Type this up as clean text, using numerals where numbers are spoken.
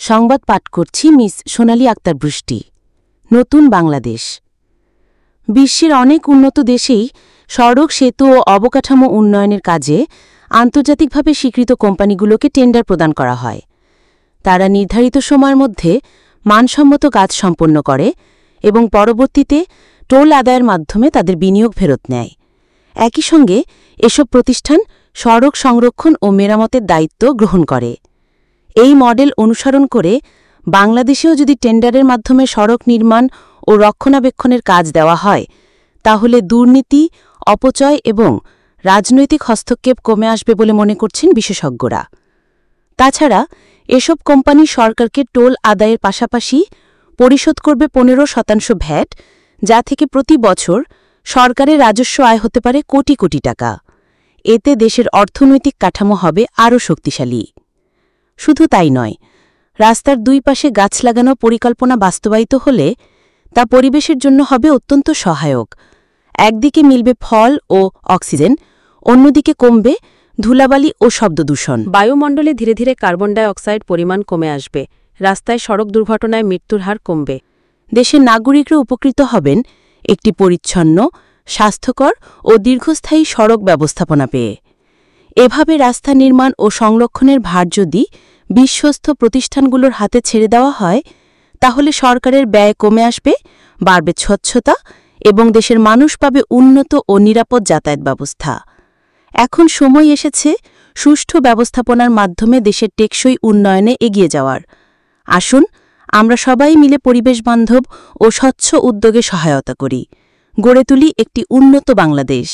সংবাদ পাঠ করছি মিস সোনালী আক্তার বৃষ্টি। নতুন বাংলাদেশ। বিশ্বের অনেক উন্নত দেশেই সড়ক, সেতু ও অবকাঠামো উন্নয়নের কাজে আন্তর্জাতিকভাবে স্বীকৃত কোম্পানিগুলোকে টেন্ডার প্রদান করা হয়। তারা নির্ধারিত সময়ের মধ্যে মানসম্মত কাজ সম্পন্ন করে এবং পরবর্তীতে টোল আদায়ের মাধ্যমে তাদের বিনিয়োগ ফেরত নেয়। একই সঙ্গে এসব প্রতিষ্ঠান সড়ক সংরক্ষণ ও মেরামতের দায়িত্ব গ্রহণ করে। এই মডেল অনুসরণ করে বাংলাদেশেও যদি টেন্ডারের মাধ্যমে সড়ক নির্মাণ ও রক্ষণাবেক্ষণের কাজ দেওয়া হয়, তাহলে দুর্নীতি, অপচয় এবং রাজনৈতিক হস্তক্ষেপ কমে আসবে বলে মনে করছেন বিশেষজ্ঞরা। তাছাড়া এসব কোম্পানি সরকারকে টোল আদায়ের পাশাপাশি পরিশোধ করবে 15% ভ্যাট, যা থেকে প্রতি বছর সরকারের রাজস্ব আয় হতে পারে কোটি কোটি টাকা। এতে দেশের অর্থনৈতিক কাঠামো হবে আরও শক্তিশালী। শুধু তাই নয়, রাস্তার দুই পাশে গাছ লাগানোর পরিকল্পনা বাস্তবায়িত হলে তা পরিবেশের জন্য হবে অত্যন্ত সহায়ক। একদিকে মিলবে ফল ও অক্সিজেন, অন্যদিকে কমবে ধুলাবালি ও শব্দদূষণ। বায়ুমণ্ডলে ধীরে ধীরে কার্বন ডাই অক্সাইড পরিমাণ কমে আসবে, রাস্তায় সড়ক দুর্ঘটনায় মৃত্যুর হার কমবে। দেশের নাগরিকরা উপকৃত হবেন একটি পরিচ্ছন্ন, স্বাস্থ্যকর ও দীর্ঘস্থায়ী সড়ক ব্যবস্থাপনা পেয়ে। এভাবে রাস্তা নির্মাণ ও সংরক্ষণের ভার যদি বিশ্বস্ত প্রতিষ্ঠানগুলোর হাতে ছেড়ে দেওয়া হয়, তাহলে সরকারের ব্যয় কমে আসবে, বাড়বে স্বচ্ছতা এবং দেশের মানুষ পাবে উন্নত ও নিরাপদ যাতায়াত ব্যবস্থা। এখন সময় এসেছে সুষ্ঠু ব্যবস্থাপনার মাধ্যমে দেশের টেকসই উন্নয়নে এগিয়ে যাওয়ার। আসুন আমরা সবাই মিলে পরিবেশবান্ধব ও স্বচ্ছ উদ্যোগে সহায়তা করি, গড়ে তুলি একটি উন্নত বাংলাদেশ।